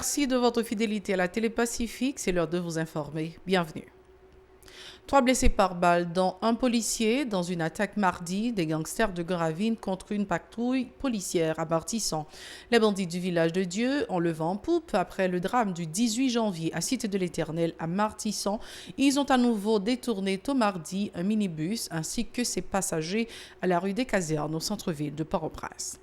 Merci de votre fidélité à la Télé Pacifique. C'est l'heure de vous informer. Bienvenue. 3 blessés par balle, dont un policier, dans une attaque mardi des gangsters de Gravine contre une patrouille policière à Martissan. Les bandits du village de Dieu ont le vent en poupe après le drame du 18 janvier à Cité de l'Éternel à Martissan. Ils ont à nouveau détourné tôt mardi un minibus ainsi que ses passagers à la rue des Casernes au centre-ville de Port-au-Prince.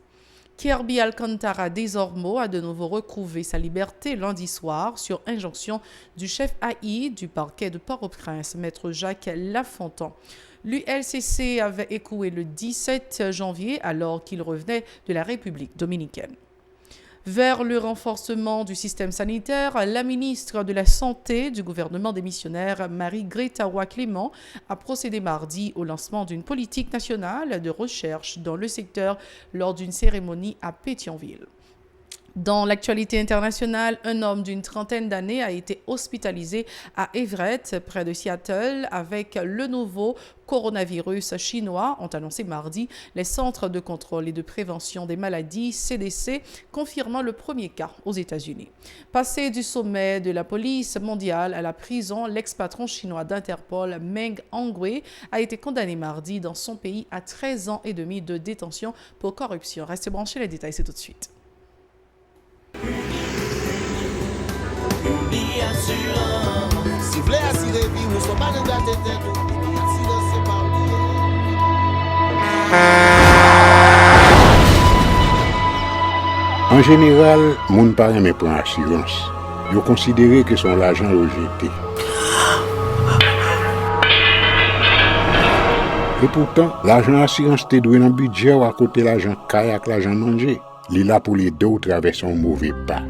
Kirby Alcantara Desormeaux a de nouveau retrouvé sa liberté lundi soir sur injonction du chef AI du parquet de Port-au-Prince, maître Jacques Lafontan. L'ULCC avait écoué le 17 janvier alors qu'il revenait de la République dominicaine. Vers le renforcement du système sanitaire, la ministre de la Santé du gouvernement démissionnaire, Marie-Greta Roy-Clément, a procédé mardi au lancement d'une politique nationale de recherche dans le secteur lors d'une cérémonie à Pétionville. Dans l'actualité internationale, un homme d'une trentaine d'années a été hospitalisé à Everett, près de Seattle, avec le nouveau coronavirus chinois, ont annoncé mardi les Centres de contrôle et de prévention des maladies, CDC, confirmant le premier cas aux États-Unis. Passé du sommet de la police mondiale à la prison, l'ex-patron chinois d'Interpol, Meng Hongwei, a été condamné mardi dans son pays à 13 ans et demi de détention pour corruption. Restez branchés, les détails, c'est tout de suite. Si vous voulez assurer vie, vous ne sommes pas de gâter tête. Assurance, c'est pas oublié. En général, moun pa reme prend assurance. Yo considéré que son l'argent rejeté. Et pourtant, l'argent assurance te doué dans budget ou à côté l'argent kayak, l'argent manger. Li là pour les deux ou traverser un mauvais pas.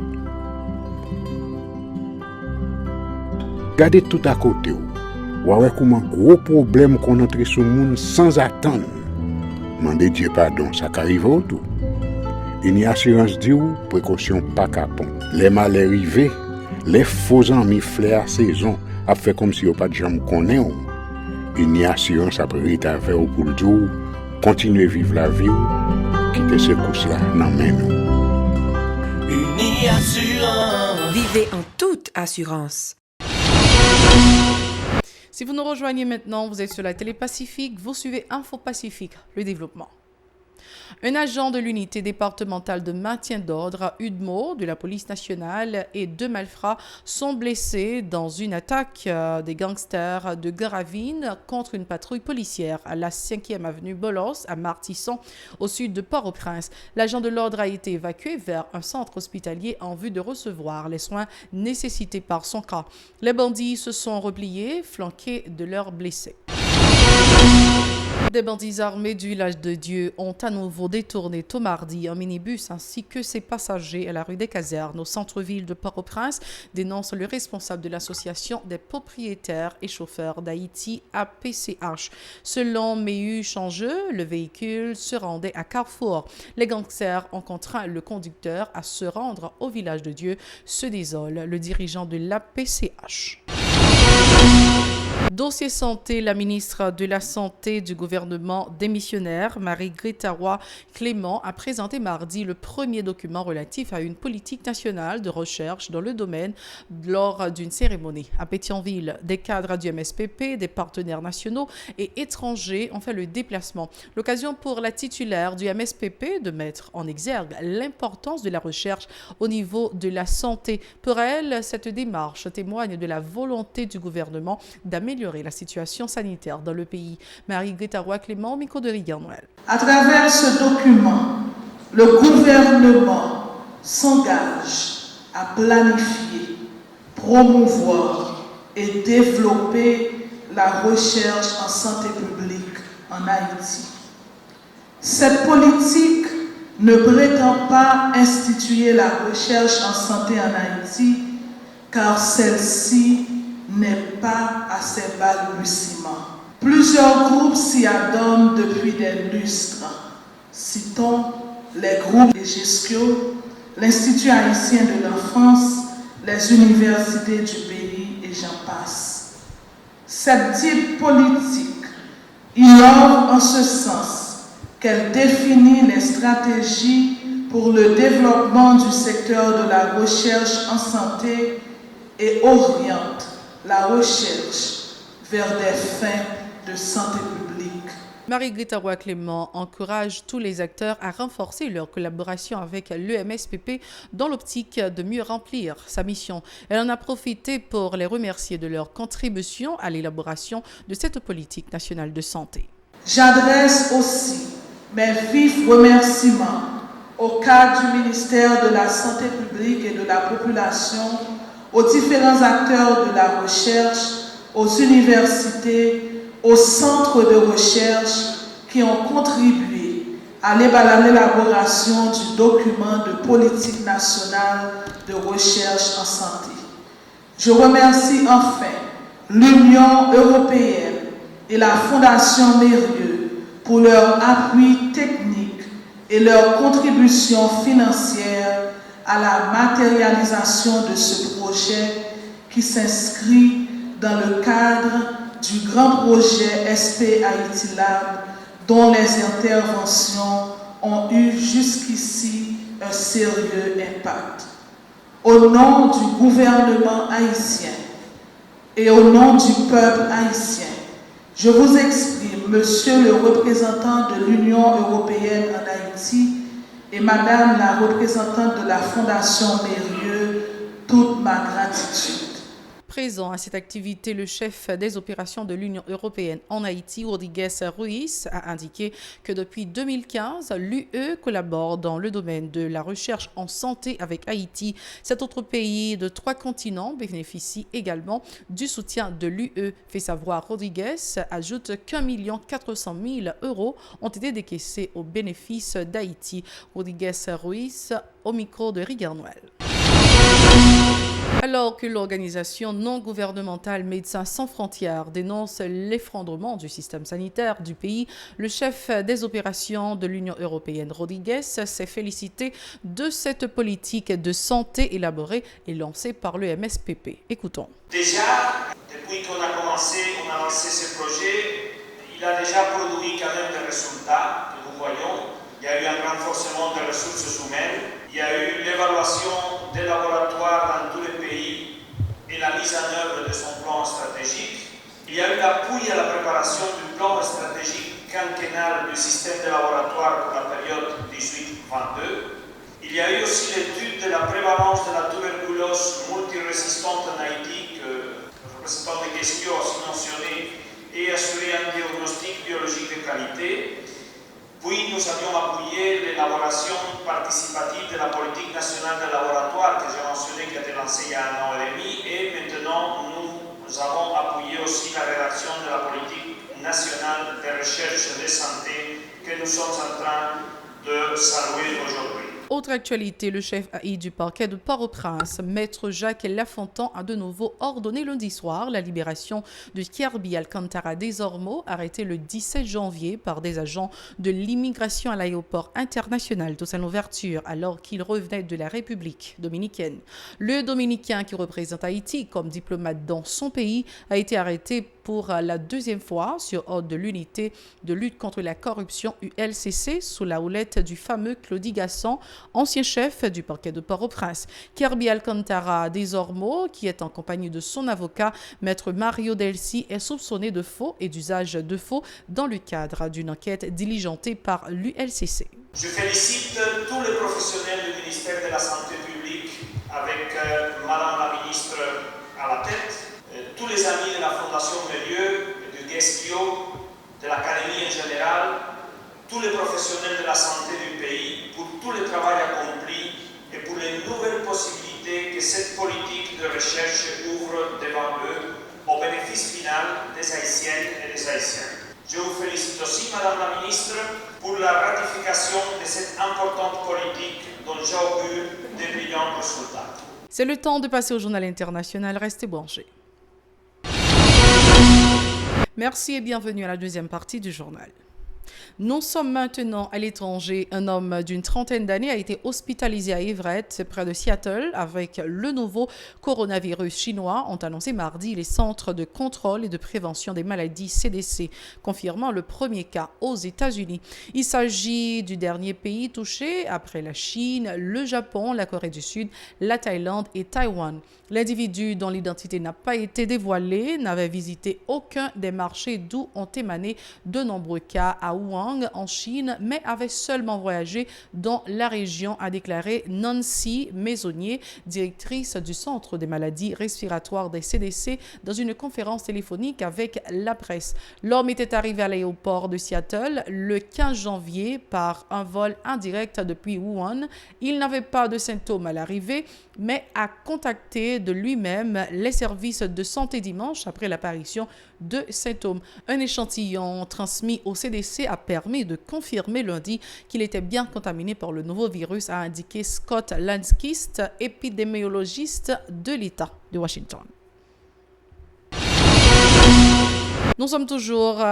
Gardez tout à côté ou. Ouais comment gros problème qu'on entre sur monde sans attendre. Mandez Dieu pardon, ça qu'arrive au tout. Une assurance dit ou précaution pas capon. Les malheurs arrivés, les faux amis flair saison a fait comme si on pas de jambe connaît ou. Une assurance après ta faire pour le jour, continuer vivre la vie ou quitter ce coup-là dans main nous. Uniassurance. Vivez en toute assurance. Si vous nous rejoignez maintenant, vous êtes sur la Télé Pacifique, vous suivez Info Pacifique, le développement. Un agent de l'unité départementale de maintien d'ordre à Udmo de la police nationale et 2 malfrats sont blessés dans une attaque des gangsters de Gravine contre une patrouille policière à la 5e avenue Bolos à Martissan au sud de Port-au-Prince. L'agent de l'ordre a été évacué vers un centre hospitalier en vue de recevoir les soins nécessités par son cas. Les bandits se sont repliés, flanqués de leurs blessés. Des bandits armés du village de Dieu ont à nouveau détourné tôt mardi un minibus ainsi que ses passagers à la rue des Casernes au centre-ville de Port-au-Prince, dénonce le responsable de l'association des propriétaires et chauffeurs d'Haïti, APCH. Selon Méhu Changeux, le véhicule se rendait à Carrefour. Les gangsters ont contraint le conducteur à se rendre au village de Dieu, se désole le dirigeant de l'APCH. Dossier santé, la ministre de la Santé du gouvernement démissionnaire, Marie-Greta Roy-Clément, a présenté mardi le premier document relatif à une politique nationale de recherche dans le domaine lors d'une cérémonie à Pétionville. Des cadres du MSPP, des partenaires nationaux et étrangers ont fait le déplacement. L'occasion pour la titulaire du MSPP de mettre en exergue l'importance de la recherche au niveau de la santé. Pour elle, cette démarche témoigne de la volonté du gouvernement d'améliorer la situation sanitaire dans le pays. Marie-Greta Roy-Clément, micro de Rigueur Noël. À travers ce document, le gouvernement s'engage à planifier, promouvoir et développer la recherche en santé publique en Haïti. Cette politique ne prétend pas instituer la recherche en santé en Haïti, car celle-ci n'est pas à ses balbutiements. Plusieurs groupes s'y adonnent depuis des lustres. Citons les groupes de gestion, l'Institut haïtien de l'enfance, les universités du pays et j'en passe. Cette type politique innove en ce sens qu'elle définit les stratégies pour le développement du secteur de la recherche en santé et oriente la recherche vers des fins de santé publique. Marie-Greta Roy-Clément encourage tous les acteurs à renforcer leur collaboration avec l'EMSPP dans l'optique de mieux remplir sa mission. Elle en a profité pour les remercier de leur contribution à l'élaboration de cette politique nationale de santé. J'adresse aussi mes vifs remerciements au cadre du ministère de la Santé publique et de la population, aux différents acteurs de la recherche, aux universités, aux centres de recherche qui ont contribué à l'élaboration du document de politique nationale de recherche en santé. Je remercie enfin l'Union européenne et la Fondation Mérieux pour leur appui technique et leur contribution financière à la matérialisation de ce projet qui s'inscrit dans le cadre du grand projet SP Haïti Lab dont les interventions ont eu jusqu'ici un sérieux impact. Au nom du gouvernement haïtien et au nom du peuple haïtien, je vous exprime, Monsieur le représentant de l'Union européenne en Haïti et Madame la représentante de la Fondation Mérieux, toute ma gratitude. Présent à cette activité, le chef des opérations de l'Union européenne en Haïti, Rodriguez Ruiz, a indiqué que depuis 2015, l'UE collabore dans le domaine de la recherche en santé avec Haïti. Cet autre pays de 3 continents bénéficie également du soutien de l'UE. Fait savoir Rodriguez, ajoute qu'1 400 000 € ont été décaissés au bénéfice d'Haïti. Rodriguez Ruiz au micro de Rigueur Noël. Alors que l'organisation non gouvernementale Médecins sans frontières dénonce l'effondrement du système sanitaire du pays, le chef des opérations de l'Union européenne, Rodriguez, s'est félicité de cette politique de santé élaborée et lancée par le MSPP. Écoutons. Déjà, depuis qu'on a commencé, on a lancé ce projet, il a déjà produit quand même des résultats que nous voyons. Il y a eu un renforcement des ressources humaines, il y a eu l'évaluation des laboratoires dans tous les pays et la mise en œuvre de son plan stratégique. Il y a eu l'appui à la préparation du plan stratégique quinquennal du système de laboratoire pour la période 18-22. Il y a eu aussi l'étude de la prévalence de la tuberculose multirésistante en Haïti, que le représentant des questions a aussi mentionné, et assuré un diagnostic biologique de qualité. Puis nous avions appuyé l'élaboration participative de la politique nationale de laboratoire que j'ai mentionné, qui a été lancée il y a 1 an et demi, et maintenant nous avons appuyé aussi la rédaction de la politique nationale de recherche de santé que nous sommes en train de saluer aujourd'hui. Autre actualité, le chef AI du parquet de Port-au-Prince, Maître Jacques Lafontan, a de nouveau ordonné lundi soir la libération de Kirby Alcantara Desormeaux, arrêté le 17 janvier par des agents de l'immigration à l'aéroport international de Toussaint Louverture alors qu'il revenait de la République dominicaine. Le Dominicain qui représente Haïti comme diplomate dans son pays a été arrêté pour la 2e fois sur ordre de l'unité de lutte contre la corruption ULCC sous la houlette du fameux Claudie Gasson, ancien chef du parquet de Port-au-Prince. Kirby Alcantara Desormeaux, qui est en compagnie de son avocat, Maître Mario Delcy, est soupçonné de faux et d'usage de faux dans le cadre d'une enquête diligentée par l'ULCC. Je félicite tous les professionnels du ministère de la Santé publique avec Madame la ministre à la tête, tous les amis de la Fondation Mérieux, du GESPIO, de l'Académie en général, tous les professionnels de la santé du pays, pour tout le travail accompli et pour les nouvelles possibilités que cette politique de recherche ouvre devant eux au bénéfice final des Haïtiennes et des Haïtiens. Je vous félicite aussi, Madame la Ministre, pour la ratification de cette importante politique dont j'augure des brillants résultats. C'est le temps de passer au journal international. Restez branchés. Merci et bienvenue à la deuxième partie du journal. Nous sommes maintenant à l'étranger. Un homme d'une trentaine d'années a été hospitalisé à Everett, près de Seattle, avec le nouveau coronavirus chinois, ont annoncé mardi les centres de contrôle et de prévention des maladies CDC, confirmant le premier cas aux États-Unis. Il s'agit du dernier pays touché après la Chine, le Japon, la Corée du Sud, la Thaïlande et Taïwan. L'individu, dont l'identité n'a pas été dévoilée, n'avait visité aucun des marchés d'où ont émané de nombreux cas à Wuhan, en Chine, mais avait seulement voyagé dans la région, a déclaré Nancy Maisonnier, directrice du Centre des maladies respiratoires des CDC, dans une conférence téléphonique avec la presse. L'homme était arrivé à l'aéroport de Seattle le 15 janvier par un vol indirect depuis Wuhan. Il n'avait pas de symptômes à l'arrivée, mais a contacté de lui-même les services de santé dimanche après l'apparition de symptômes. Un échantillon transmis au CDC a permis de confirmer lundi qu'il était bien contaminé par le nouveau virus, a indiqué Scott Landskist, épidémiologiste de l'État de Washington. Nous sommes toujours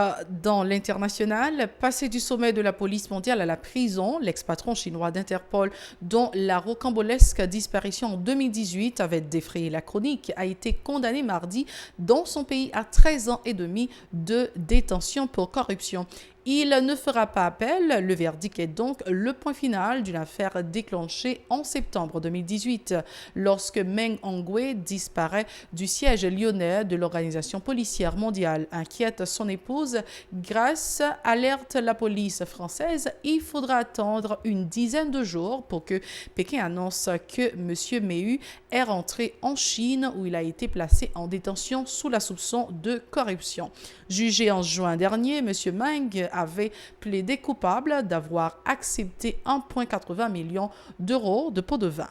dans l'international. Passé du sommet de la police mondiale à la prison, l'ex-patron chinois d'Interpol, dont la rocambolesque disparition en 2018 avait défrayé la chronique, a été condamné mardi dans son pays à 13 ans et demi de détention pour corruption. Il ne fera pas appel. Le verdict est donc le point final d'une affaire déclenchée en septembre 2018, lorsque Meng Hongwei disparaît du siège lyonnais de l'Organisation policière mondiale. Inquiète son épouse, Grace alerte la police française. Il faudra attendre une dizaine de jours pour que Pékin annonce que M. Mehu est rentré en Chine, où il a été placé en détention sous la soupçon de corruption. Jugé en juin dernier, M. Meng avait plaidé coupable d'avoir accepté 1,80 million d'euros de pots de vin.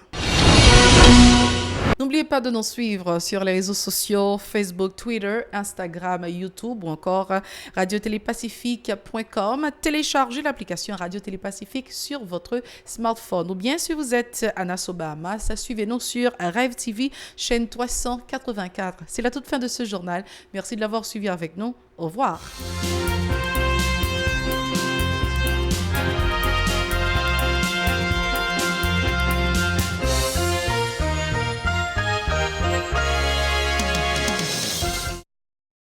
N'oubliez pas de nous suivre sur les réseaux sociaux Facebook, Twitter, Instagram, YouTube ou encore radiotélépacifique.com. Téléchargez l'application Radio Télépacifique sur votre smartphone. Ou bien si vous êtes à Nassau, Bahamas, suivez-nous sur Rêve TV, chaîne 384. C'est la toute fin de ce journal. Merci de l'avoir suivi avec nous. Au revoir.